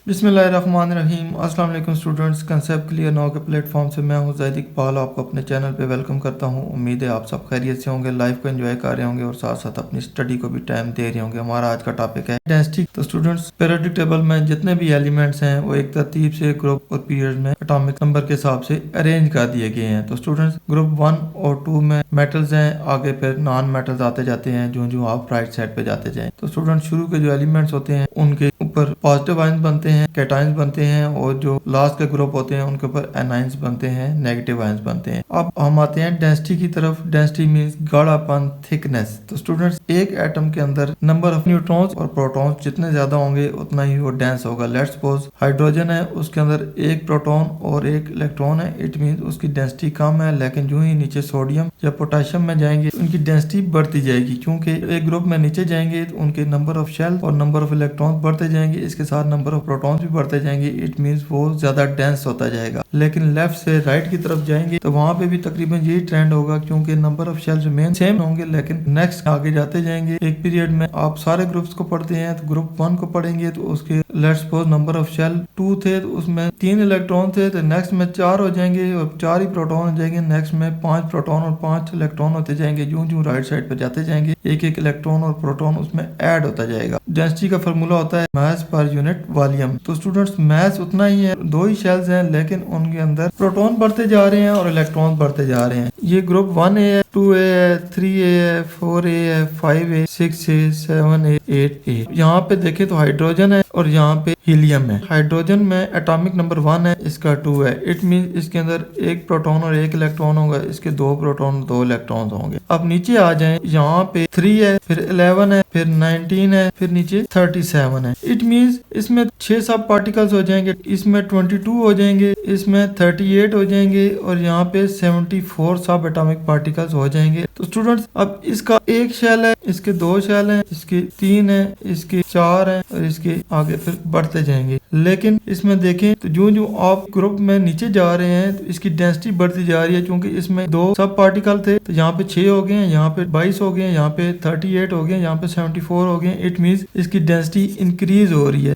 बिस्मिल्लाहिर्रहमानिर्रहीम। अस्सलाम वालेकुम स्टूडेंट्स। कंसेप्ट क्लियर नाउ के प्लेटफॉर्म से मैं हूं ज़ैद इकबाल, आपको अपने चैनल पे वेलकम करता हूं। उम्मीद है आप सब खैरियत से होंगे, लाइफ को एंजॉय कर रहे होंगे और साथ साथ अपनी स्टडी को भी टाइम दे रहे होंगे। हमारा आज का टॉपिक है डेंसिटी। तो स्टूडेंट्स, पीरियोडिक टेबल में जितने भी एलिमेंट्स हैं वो एक तरतीब से ग्रुप और पीरियड में एटॉमिक नंबर के हिसाब से अरेंज कर दिए गए हैं। तो स्टूडेंट्स, ग्रुप 1 और 2 में मेटल्स हैं, आगे फिर नॉन मेटल्स आते जाते हैं जो जो आप राइट साइड पे जाते जाएं। तो स्टूडेंट्स, शुरू के जो एलिमेंट्स होते हैं उनके ऊपर पॉजिटिव आयंस बनते हैं, कैटायंस बनते हैं, और जो लास्ट के ग्रुप होते हैं उनके ऊपर एनायंस बनते हैं, नेगेटिव आयंस बनते हैं। अब हम आते हैं डेंसिटी की तरफ। डेंसिटी मींस गाढ़ापन, थिकनेस। तो स्टूडेंट्स, एक एटम के अंदर नंबर ऑफ न्यूट्रॉन्स और प्रोटॉन्स जितने ज्यादा होंगे उतना ही वो डेंस होगा। लेट्स सपोज हाइड्रोजन है, उसके अंदर एक प्रोटॉन और एक इलेक्ट्रॉन है, इट मींस उसकी डेंसिटी कम है। लेकिन जो ही नीचे सोडियम या पोटेशियम में जाएंगे उनकी डेंसिटी बढ़ती जाएगी, क्योंकि एक ग्रुप में नीचे जाएंगे तो उनके नंबर ऑफ शेल और नंबर ऑफ इलेक्ट्रॉन्स बढ़ते जाएंगे, इसके साथ नंबर ऑफ प्रोटॉन्स भी बढ़ते जाएंगे। इट मींस वो ज्यादा डेंस होता जाएगा। लेकिन लेफ्ट से राइट की तरफ जाएंगे तो वहां पे भी तकरीबन यही ट्रेंड होगा, क्योंकि number of shells main same होंगे। लेकिन नेक्स्ट आगे जाते जाएंगे, एक पीरियड में आप सारे ग्रुप्स को पढ़ते हैं तो ग्रुप 1 को पढ़ेंगे तो उसके let's suppose number of shell 2 थे तो उसमें 3 इलेक्ट्रॉन थे, तो नेक्स्ट में 4 हो जाएंगे और 4 ही प्रोटॉन हो जाएंगे। नेक्स्ट में 5 प्रोटॉन और 5 इलेक्ट्रॉन होते जाएंगे। जो जो राइट साइड पे जाते जाएंगे एक एक इलेक्ट्रॉन और प्रोटॉन उसमें ऐड होता जाएगा। डेंसिटी का फॉर्मूला होता है मास पर यूनिट वॉल्यूम। तो स्टूडेंट्स, मास उतना ही है, 2 ही शेल्स हैं, लेकिन उनके अंदर प्रोटॉन बढ़ते जा रहे हैं और इलेक्ट्रॉन बढ़ते जा रहे हैं। ये ग्रुप 1A है, 2A है, 3A है, 4A है, 5A, 6A, 7A, 8A। यहाँ पे देखें तो हाइड्रोजन है और यहाँ पे हीलियम है। हाइड्रोजन में एटॉमिक नंबर 1 है, इसका 2 है। इट मीन इसके अंदर एक प्रोटॉन और एक इलेक्ट्रॉन होगा, इसके 2 प्रोटॉन 2 इलेक्ट्रॉन होंगे। अब नीचे आ जाएं, यहाँ पे 3 है, फिर 11 है, फिर 19 है, फिर नीचे 37 है। इट मीन्स इसमें 6 सब पार्टिकल्स हो जाएंगे, इसमें 22 हो जाएंगे, इसमें 38 हो जाएंगे और यहाँ पे 74 सब एटॉमिक पार्टिकल्स हो जाएंगे। तो स्टूडेंट्स, अब इसका एक शेल है, इसके 2 शेल हैं, इसके 3 है, इसके 4 है और इसके आगे फिर बढ़ते जाएंगे। लेकिन इसमें देखें तो जो जो आप ग्रुप में नीचे जा रहे हैं तो इसकी डेंसिटी बढ़ती जा रही है, क्योंकि इसमें 2 सब पार्टिकल थे तो यहाँ पे 6 हो गए हैं, यहाँ पे 22 हो गए हैं, यहाँ पे 38 हो गए हैं, यहाँ पे 74 हो गए हैं। इट मीन्स इसकी डेंसिटी इंक्रीज हो रही है।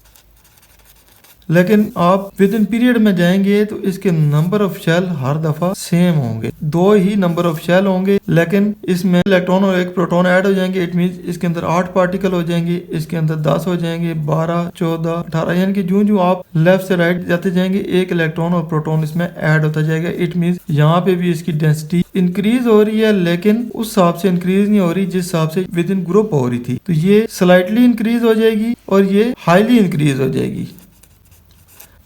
लेकिन आप विद इन पीरियड में जाएंगे तो इसके नंबर ऑफ शेल हर दफा सेम होंगे, 2 ही नंबर ऑफ शेल होंगे, लेकिन इसमें इलेक्ट्रॉन और एक प्रोटॉन ऐड हो जाएंगे। इट मींस इसके अंदर 8 पार्टिकल हो जाएंगे, इसके अंदर 10 हो जाएंगे, 12, 14, 18, यानी कि जो जो आप लेफ्ट से राइट जाते जाएंगे एक इलेक्ट्रॉन और प्रोटॉन इसमें ऐड होता जाएगा। इट मींस यहाँ पे भी इसकी डेंसिटी इंक्रीज हो रही है, लेकिन उस हिसाब से इंक्रीज नहीं हो रही जिस हिसाब से विद इन ग्रुप हो रही थी। तो ये स्लाइटली इंक्रीज हो जाएगी और ये हाईली इंक्रीज हो जाएगी।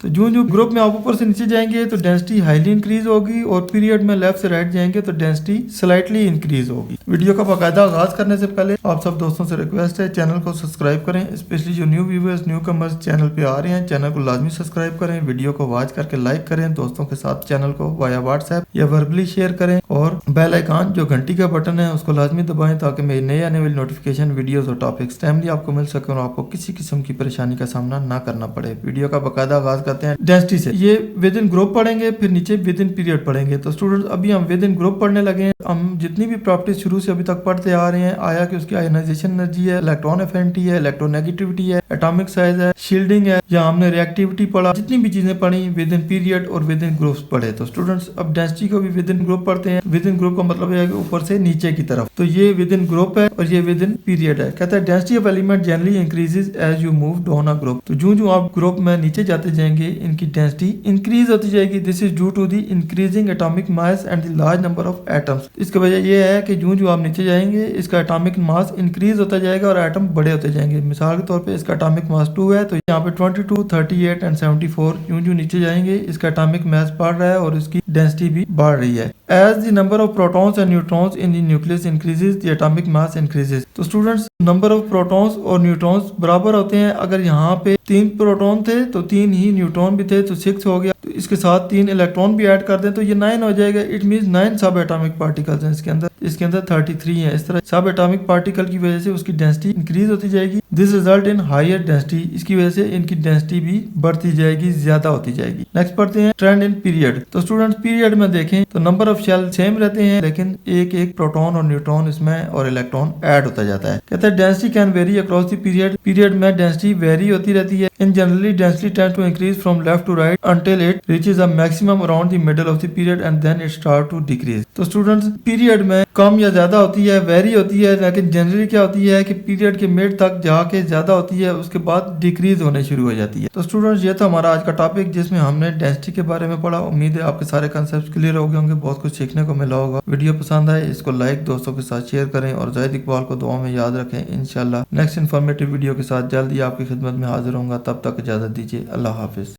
तो जो जो ग्रुप में आप ऊपर से नीचे जाएंगे तो डेंसिटी हाईली इंक्रीज होगी और पीरियड में लेफ्ट से राइट जाएंगे तो डेंसिटी स्लाइटली इंक्रीज होगी। वीडियो का बाकायदा आगाज करने से पहले आप सब दोस्तों से रिक्वेस्ट है, चैनल को सब्सक्राइब करें। स्पेशली जो new viewers, new commerce channel पे आ रहे हैं, चैनल को लाजमी सब्सक्राइब करें, वीडियो को वॉच करके लाइक करें, दोस्तों के साथ चैनल को वाया व्हाट्सएप या वर्बली शेयर करें और बेल आइकन जो घंटी का बटन है उसको लाजमी दबाएं, ताकि मेरी नई आने वाली नोटिफिकेशन वीडियोस और टॉपिक्स टाइमली आपको मिल सके और आपको किसी किस्म की परेशानी का सामना ना करना पड़े। वीडियो का बाकायदा आगाज करते हैं डेंसिटी से। ये विद इन ग्रुप पढ़ेंगे, फिर नीचे विद इन पीरियड पढ़ेंगे। तो स्टूडेंट्स, अभी हम विद इन ग्रुप पढ़ने लगे हैं। हम जितनी भी प्रॉपर्टीज शुरू से अभी तक पढ़ते आ रहे हैं, आया कि उसकी आयोनाइजेशन एनर्जी है, इलेक्ट्रॉन एफिनिटी है, इलेक्ट्रोनेगेटिविटी है, एटॉमिक साइज है, शील्डिंग है, या हमने रिएक्टिविटी पढ़ा, जितनी भी चीजें पढ़ी विद इन पीरियड और विद इन ग्रुप्स पढ़े। तो स्टूडेंट्स, अब डेंसिटी को भी विद इन ग्रुप पढ़ते हैं। विद इन ग्रुप का मतलब है कि ऊपर से नीचे की तरफ। तो ये विद इन ग्रुप है और ये विद इन पीरियड है। कहता है density of element generally increases as you move down a group. तो जो जो आप ग्रुप में नीचे जाते जाएंगे इनकी डेंसिटी इंक्रीज होती जाएगी। This is due to the increasing atomic mass and the large number of atoms. इसकी वजह यह है कि जो जो आप नीचे जाएंगे इसका एटॉमिक मास इंक्रीज होता जाएगा और एटम बड़े होते जाएंगे। मिसाल के तौर पे इसका एटॉमिक मास 2 है, तो यहाँ पे 22, 38 एंड 74 जो जो नीचे जाएंगे इसका एटॉमिक मास बढ़ रहा है और इसकी डेंसिटी भी बढ़ रही है। As the number of protons and neutrons in the nucleus increases the atomic mass increases. तो स्टूडेंट्स, नंबर ऑफ प्रोटॉन्स और न्यूट्रॉन्स बराबर होते हैं। अगर यहाँ पे 3 प्रोटॉन थे तो 3 ही न्यूट्रॉन भी थे, तो 6 हो गया। तो इसके साथ 3 इलेक्ट्रॉन भी ऐड कर दें तो ये 9 हो जाएगा। इट मीन 9 सब एटॉमिक पार्टिकल्स हैं इसके अंदर 33 है। इस तरह सब एटॉमिक पार्टिकल की वजह से उसकी डेंसिटी इंक्रीज होती जाएगी। This result in higher density, इसकी वजह से इनकी डेंसिटी भी बढ़ती जाएगी, ज्यादा होती जाएगी। नेक्स्ट पढ़ते हैं ट्रेंड इन पीरियड। तो स्टूडेंट्स पीरियड में देखें तो नंबर ऑफ शेल सेम रहते हैं, लेकिन एक एक प्रोटॉन और न्यूट्रॉन इसमें और इलेक्ट्रॉन ऐड होता जाता है। कहते हैं density can vary across the period में डेंसिटी वेरी होती रहती है। In generally density tends to increase from left to right until it reaches a maximum around the middle of the period and then it start to decrease. तो students period में कम या ज्यादा होती है, वेरी होती है, लेकिन जनरली क्या होती है कि पीरियड के मिड तक जाके ज्यादा होती है, उसके बाद डिक्रीज होने शुरू हो जाती है। तो स्टूडेंट्स ये था हमारा आज का टॉपिक जिसमें हमने डेंसिटी के बारे में पढ़ा। उम्मीद है आपके सारे कंसेप्ट क्लियर हो गए होंगे, बहुत कुछ सीखने को मिला होगा। वीडियो पसंद आए इसको लाइक दोस्तों के साथ शेयर करें और ज़ाहिद इकबाल को दुआ में याद रखें। इंशाल्लाह नेक्स्ट इन्फॉर्मेटिव वीडियो के साथ जल्दी आपकी खिदमत में हाजिर होऊंगा। तब तक इजाजत दीजिए। अल्लाह हाफिज।